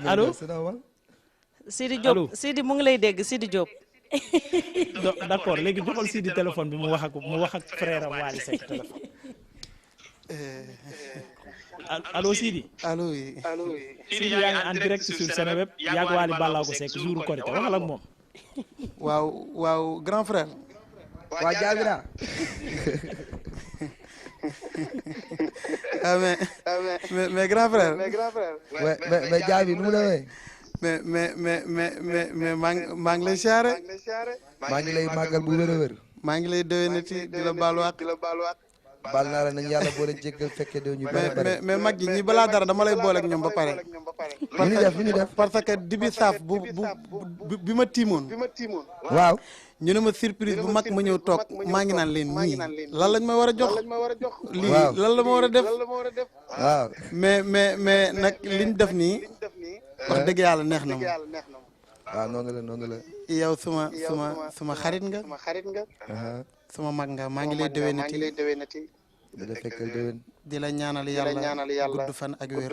allo c'est normal. Sidi Diop Sidi mu ngi lay dégg Sidi Diop. d'accord léegi joxal Sidi téléphone bi mu wax ak frère am Wally Seck téléphone. allo Sidi. allo oui. Sidi yaa ngi en direct sur Seneweb yaag Wally Ballago Seck jour Korité waxal ak moom. waaw grand frère. waa Jaabira. mais grand frère. mais Jaabi nu mu demee. mais maa ngi lay siyaare. maa ngi lay màggal bu wér a wér. maa ngi lay déwénati di la baaluwaat. baal naa la nañ yàlla boole jéggal fekkee doo ñu bëri bëri. mais mag ñi balaa dara dama lay boole ak ñoom ba pare. lu ñu def parce que dibi saaf bi ma tiimoon. waaw. ñu ne ma surprise bu mag ma ñëw toog maa ngi naan leen nii lan lañ ma war a jox. lii lan la ma war a def. waaw mais nag liñ def nii. wax dëgg yàlla neex na ma. waaw noonu la. yow suma xarit nga. suma mag nga maa ngi lay déwénati. di la fekkal déwén. di la ñaanal yàlla gudd fan ak wér.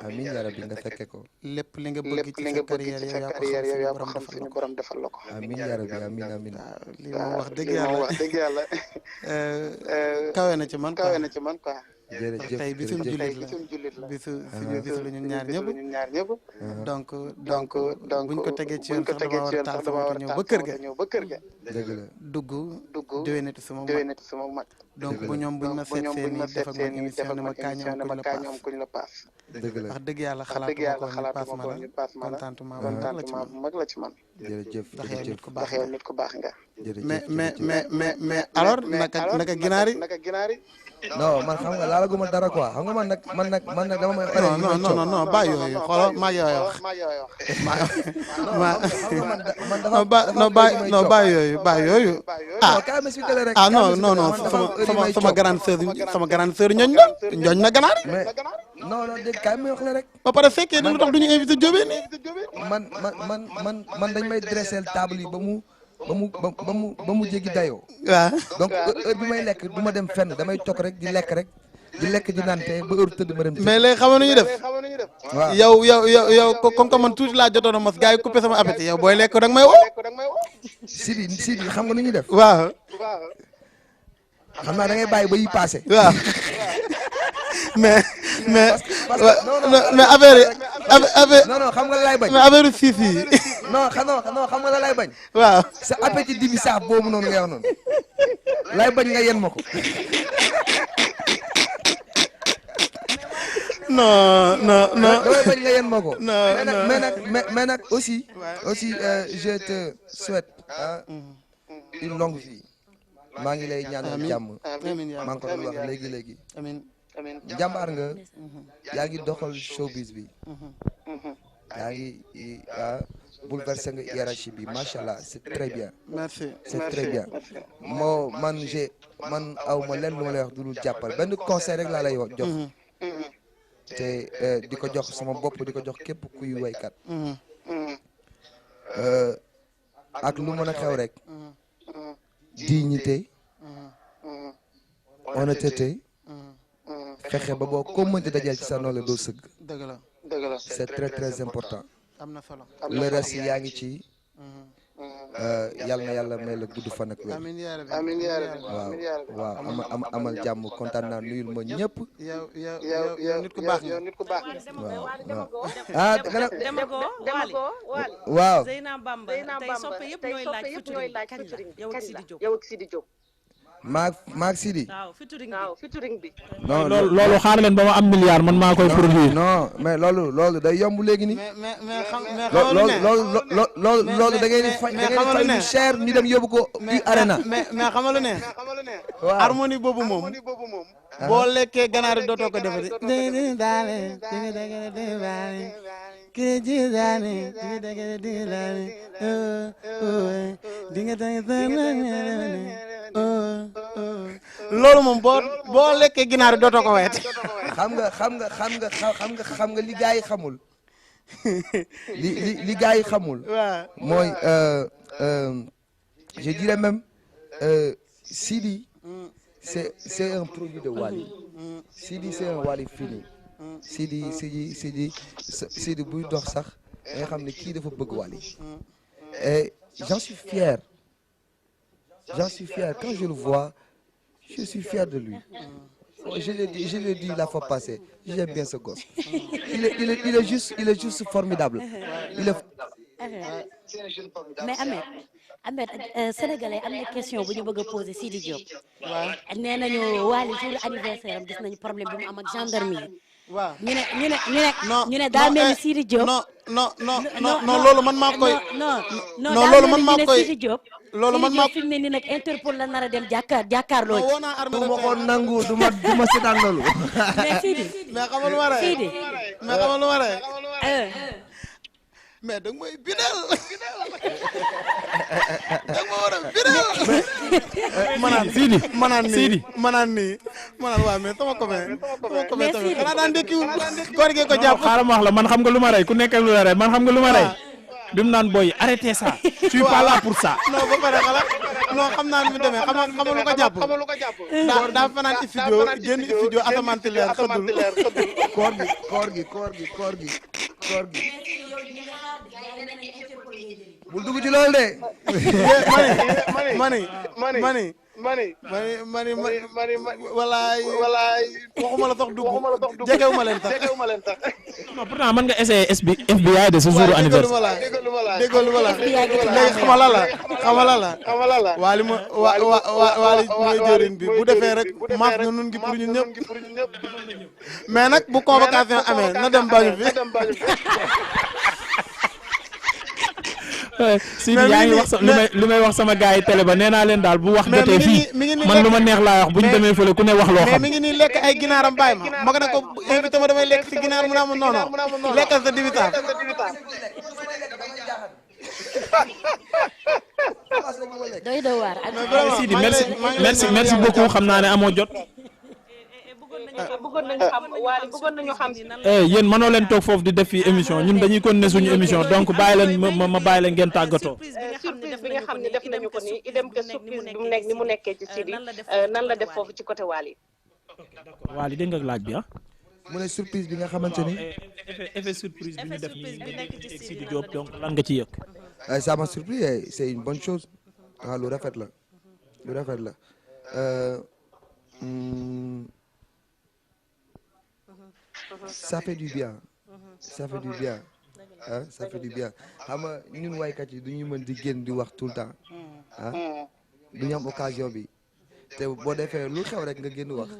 amiin yaa rabbi nga fekke ko. lépp li nga bëgg ci sa carrière yow yaa ko xam suñu borom defal la ko. amiin yaa rabbi amiin. waaw lii moom wax dëgg yàlla. kawe na ci man quoi. jërëjëf tey bisum jullit la bisu suñu bisu la ñun ñaar ñëpp. donc buñ ko tegee ci yoon sax dama war a taal sama moto ñëw ba kër ga. dëgg la dugg déwénati sama mag. donc bu ñoom buñ ma seet see nii def ak man émission ne ma kañ am kuñ la paas. dëgg la wax dëgg yàlla xalaatuma ko ñu paas ma la contentement bu mag la ci man. jërëjëf ndax yow nit ku baax nga. jërëjëf mais alors naka ginaar yi. non man xam nga laalaguma dara quoi xam nga man nag dama may. non ba yooyu xoolal maa ngi yooyu wax ba yooyu sama grande sœur ñooñ na ganaar. non dégg kaay may wax la rek. ba pare fekkee ne lu tax du ñu invité Jóobe nii. man dañ may dressel table yi ba mu jéggi dayoo. waaw donc heure bi may lekk du ma dem fenn damay toog rek di lekk di naan te ba heure tëdd ma dem. mais léegi xam nga nu ñuy def. waaw yow comme que man tuuti laa jotoon a mos gars yi coupé sama appétit yow booy lekk da nga may woo. Sidi xam nga nu ñuy def. waaw. xam naa da ngay bàyyi ba yi passé. waaw mais affaire non xam nga la lay bañ. mais affaire siis yi. non xam nga la lay bañ. waaw sa appétit dibi saaf boobu noonu ngay wax noonu lay bañ nga yen ma ko. non damay bañ nga yen ma ko. mais nag aussi je te souhaite une longue vie. maa ngi lay ñaanal jàmm. maa ngi ko doon wax léegi. jàmbaar nga. yaa ngi doxal showbiz bi. yaa ngi bouleversé nga hiérarchie bi macha allah c'est très bien. merci c'est très bien. man aw ma lenn lu ma lay wax du dul jàppal benn conseil rek laa lay jox. te di ko jox sama bopp di ko jox képp kuy waykat. ak lu mën a xew rek. dignité. honnêteté. fexe ba boo ko mënti dajal ci sa noonu la doo sëgg. dëgg la c'est très très important. am na solo le reste yaa ngi ci. yal na yàlla may la gudd fan ak wér. amiin yaa rabbi waaw amal jàmm kontaan naa nuyul ma ñëpp. yow nit ku baax waaw waaw. Zeyna Bamba tey soppe yëpp ñooy laaj featuring kañ la yow ak Sidi Diop. maag Sidi. waaw featuring bi. non loolu xaar leen ba ma am milliard man maa koy produire. non mais loolu day yomb léegi nii. mais xam loolu da ngay fay lu cher ñu dem yóbbu ko di arena. mais xamal lu ne. waaw harmonie boobu moom. boo lekkee ganaar dootoo ko defati. loolu moom boo lekkee ginaar dootoo ko wayati. xam nga li gaa yi xamul. li gaa yi xamul. waaw mooy je dirais même Sidi c'est un produit de Wally. Sidi c'est un Wally fini. Sidi buy dox sax nga xam ne kii dafa bëgg Wally et j'en suis fier quand je le vois je suis fier de lui. Je l'ai dit la fois passée j'aime bien ce gosse. Il est juste formidable. mais Ahmed sénégalais am na question bu ñu bëgg a poser Sidi Diop. waaw nee nañu Wally jour anniversaire am gis nañu problème bi mu am ak gendarmerie. waaw ñu ne daa mel ni Sidi Diop. non loolu man maa koy. non loolu man maa koy Sidi Diop. loolu man maa fi mu ne nii nag Interpol la nar a dem jàkkaarloo ci. du ma ko nangu du ma seetaan loolu. mais Sidi. mais xamal lu ma rey Sidi. mais xamal lu ma rey mais da nga may bidal da nga ma war a bidal manaan waaw mais sama copain tamit xanaa daan ndekkiwul koor gi ko jàpp xaaral ma wax la man xam nga lu ma rey ku nekk ak lu la rey man xam nga lu ma rey bi mu naan boy arrêtez ça je suis pas là pour ça. non ba pare xala non xam naa ni mu demee xam lu ko jàpp daa fanaan studio génn studio asamanti leer xëddul koor gi bul dugg ci loolu de. mani walaay waxuma la sax dugg jegewuma leen sax. non pourtant mën nga essayer FBI de ce jour anniversaire. déggoo lu ma la léegi xamala la waali mooy jëriñ bi bu defee rek maaf na nun ngi pour ñun ñëpp mais nag bu convocation amee na dem bañu fi. Sidi yaa ngi wax li may wax sama gars yi télé ba nee naa leen daal bu wax jotee fii man lu ma neex laa wax bu ñu demee fële ku ne wax loo xam. mais mi ngi nii lekk ay ginaaram bàyyi ma ko ne ko invité ma damay lekk si ginaar mu naa ma non lekkal sa dibitaam. doy na waar. Sidi merci beaucoup xam naa ne amoo jot. bëggoon nañu xam yéen mënoo leen toog foofu di def fii émission ñun dañuy continuer suñu émission donc bàyyi leen ma bàyyi leen ngeen tàggatoo. surprise bi nga xam ne def nañu ko nii idem que surprise bi mu nekk ni mu nekkee ci Sidi nan la def foofu ci côté Wally. Wally dégg nga laaj bi ah. mu ne surprise bi nga xamante ni. effet surprise bi ñu def nii ci Sidi Diop donc lan nga ci yëg. ça m'a surpris c'est une bonne chose lu rafet la ça fait du bien ça fait du bien xam nga ñun waykat yi du ñuy mën di génn di wax tout le temps du ñu am occasion bi te boo defee lu xew rek nga génn wax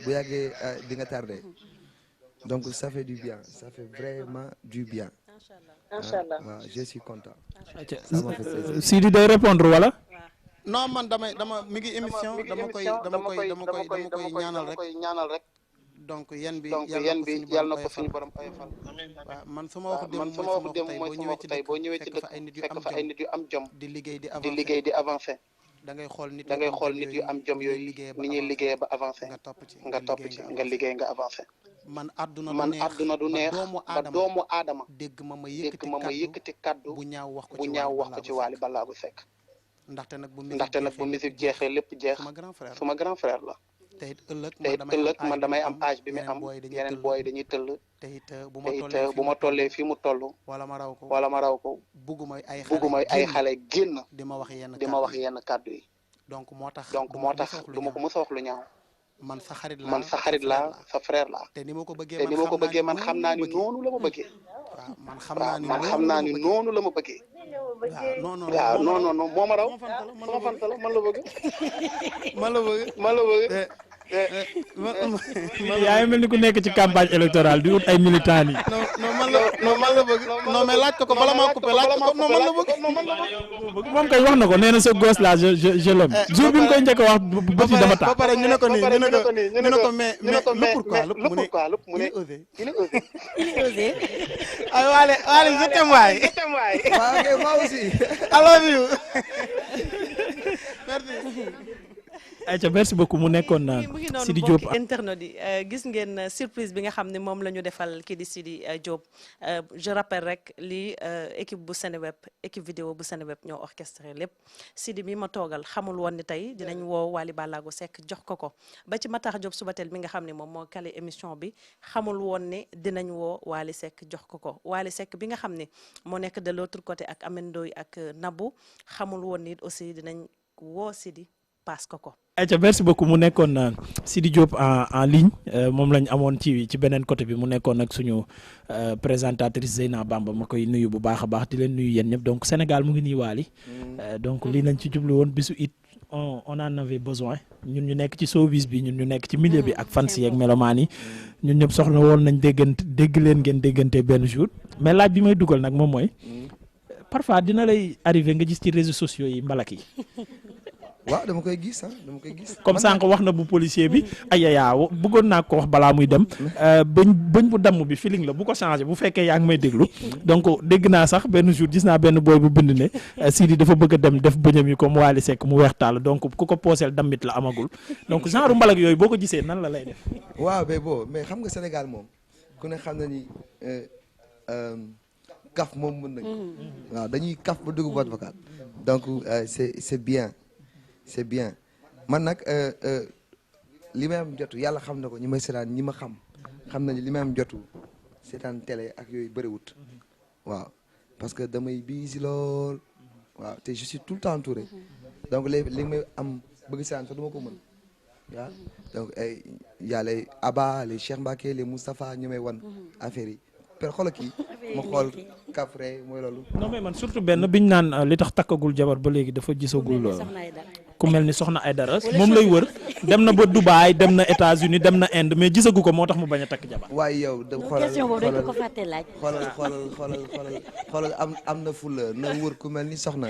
bu yàggee di nga tardé donc ça fait du bien ça fait vraiment du bien. Machallah waaw je suis content. Sidi day répondre wala. non man mi ngi émission dama koy ñaanal rek. donc yan bi yàlla na ko suñu borom ay fan. waaw man sama waxu dem mooy sama waxu tey boo ñëwee ci dëkk fekk fa ay nit yu am jom di liggéey di avancé da ngay xool nit yu am jom yooyu ni ñuy liggéeyee ba avancé nga topp ci nga liggéey nga avancé. man àdduna du neex ba doomu aadama dégg ma ma yëkkati kaddu bu ñaaw wax ko ci Wally Ballago Seck ndaxte nag bu musique jeexee lépp jeex suma grand frère la. te it ëllëg man damay am âge bi mu am yeneen booy dañuy tëll te it bu ma tollee fii mu toll wala ma raw ko bugguma ay xale génn di ma wax yenn kàddu yi donc moo tax du ma ko mës a wax lu ñaaw man sa xarit la sa frère la te ni ma ko bëggee man xam naa ni noonu la ma bëggee waaw man xam naa ni noonu la ma bëggee waaw non moo ma raw sama fanta la man la bëgg yaa ngi mel ni ku nekk ci campagne électorale di wut ay militants yi. non man la bëgg non mais laaj ko bala maa coupé laaj ko non man la bëgg. moom kay wax na ko nee na sa gosse là je l'aime jour bi mu koy njëkk a wax bët yi dama tax. ba pare ñu ne ko mais pourquoi lépp mu ne il est osé. ay Wally je t'aime waay. waaw moi aussi. I love you. merci. ayca merci beaucoup mu nekkoon mu ngi noonu Sidi Diop bokk internet yi gis ngeen surprise bi nga xam ne moom la ñu defal kii di Sidi Diop je rappelle rek lii équipe bu Seneweb équipe vidéo bu Seneweb ñoo orchestré lépp Sidi mi ma toogal xamul woon ni tey dinañ woo Wally Ballago Seck jox ko ba ci Matar Diop Subatel mi nga xam ne moom moo kale émission bi xamul woon ne dinañ woo Wally Seck jox ko Wally Seck bi nga xam ne moo nekk de l'autre côté ak Amendoy ak Nabou xamul woon ni aussi dinañ woo Sidi paas ko. ayca merci beaucoup mu nekkoon Sidi Diop en ligne moom lañ amoon ci beneen côté bi mu nekkoon ak suñu présentatrice Zeyna Bamba ma koy nuyu bu baax a baax di leen nuyu yéen ñëpp donc Sénégal mu ngi nii Wally donc lii lañ ci jublu woon bisu it on en avait besoin ñun ñu nekk ci showbiz bi ñun ñu nekk ci milieu bi ak fans yi ak melomaan yi ñun ñëpp soxla woon nañ dégg leen ngeen déggante benn jour mais laaj bi may dugal nag moom mooy parfois dina lay arrivé nga gis ci réseaux sociaux yi mbalak yi. waaw dama koy gis comme sànq wax na bu policier bi ayaya bëggoon naa ko wax balaa muy dem bëñ bu damm bi feeling la bu ko changé bu fekkee yaa ngi may déglu donc dégg naa sax benn jour gis naa benn booy bu bind ne Sidi dafa bëgg a dem def bëñam yi comme Wally Seck mu weex taal donc ku ko pooseel dammit la amagul donc genre mbalak yooyu boo ko gisee nan la lay def. waaw mais xam nga Sénégal moom ku ne xam na ni kaf moom mën nañu waaw dañuy kaf ba dugg boîte vocale donc c'est bien. c'est bien man nag li may am jotu yàlla xam na ko ñi may seetaan ñi ma xam nañu li may am jotu seetaan télé ak yooyu bëriwut waaw parce que damay busy lool waaw te je suis tout le temps entouré donc li may am bëgg seetaan sax du ma ko mën waaw donc y a les Abba les Cheikh Mbacké les Moustapha ñu may wan affaire yi per xoolal kii ma xool Kaffré mooy loolu. non mais man surtout benn biñ naan li tax takkagul jabar ba léegi dafa gisagul loolu. ku mel ni Soxna Aïdara moom lay wër dem na ba Dubaï dem na États-Unis dem na Inde mais gisagu ko moo tax mu bañ a takk jabar. waaye yow da question boobu dañ ko fàtte laaj. xoolal am na fula na wër ku mel ni Soxna.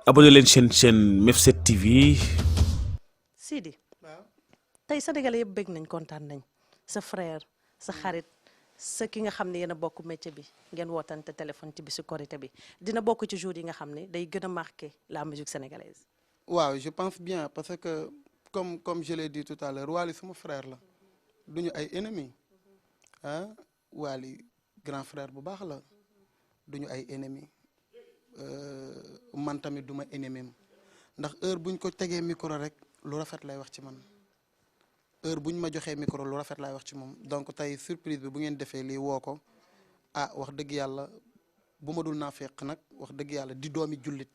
abonné leen chaîne Mef7 TV. Sidi tey Sénégalais yëpp bëgg nañ kontaan nañ sa frère sa xarit sa ki nga xam ne yéen a bokk métier bi ngeen wootante téléphone ci bisu korité bi dina bokk ci jour yi nga xam ne day gën a marqué la musique sénégalaise. waaw je pense bien parce que comme je l'ai dit tout à l'heure Wally sama frère la duñu ay ennemis ah Wally grand frère bu baax la duñu ay ennemis man tamit du ma ennemi ndax heure buñ ko tegee micro rek lu rafet lay wax ci man. heure bu ñu ma joxee micro lu rafet laay wax ci moom donc tey surprise bi bu ngeen defee lii woo ko wax dëgg yàlla bu ma dul naa fekk nag wax dëgg yàlla di doomi jullit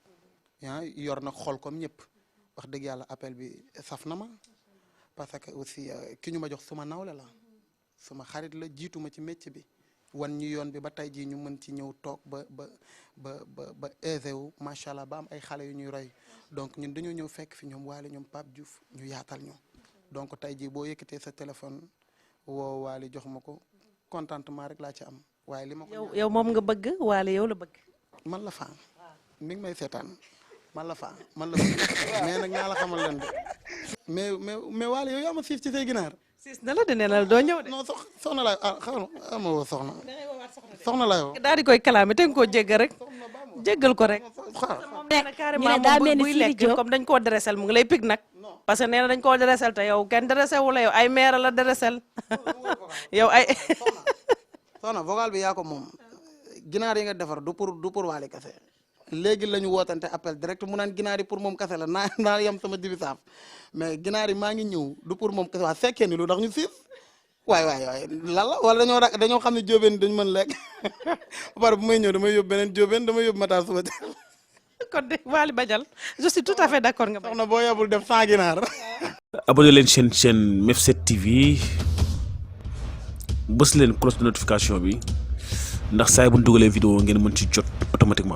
yor na xol comme ñëpp wax dëgg yàlla appel bi saf na ma parce que aussi ki ñu ma jox suma nawle la suma xarit la jiitu ma ci métier bi wan ñu yoon bi ba tey jii ñu mën ci ñëw toog ba aisé wu macha allah ba am ay xale yu ñuy roy donc ñun dañoo ñëw fekk fi ñoom Wally ñoom Pape Diouf ñu yaatal ñu. donc tey jii boo yëkkatee sa téléphone woo Wally jox ma ko contentement rek laa ci am waaye li ma ko. yow moom nga bëgg Wally yow la bëgg. man la faa mi ngi may seetaan man la faa man la bëgg mais nag naa la xamal leen de mais Wally yow yaa ma siif ci say ginaar. siis na la de nee na doo ñëw de. non soxna laay xaw ma woo soxna laay woo. daal di koy kalaame te nga koo jéggal rek jéggal ko rek. ñu ne daa mel ni buy Sidi lekk Diop comme dañ koo dressel mu ngi lay pig nag. parce que nee na dañ koo dressel te yow kenn dressé wu la yow ay maire la dressel yow ay. soxna vocal bi yaa ko moom ginaar yi nga defar du pour Wally kase léegi la ñu wootante appel direct mu naan ginaar yi pour moom kase la naa yem sama dibi saaf mais ginaar yi maa ngi ñëw du pour moom kase waa fekkee ni lu tax ñu siif waay lan la wala dañoo xam ne jóobeen dañu mën lekk ba pare bu may ñëw damay yóbbu beneen jóobeen damay yóbbu Matar suba kon de Wally Badiane je suis tout à fait d'accord nga. soxna boo yebul def 100 ginaar. abonné leen chaîne Mef7 TV bës leen cloche de notification bi ndax saa yi bu ñu dugalee vidéo ngeen mën ci jot automatiquement.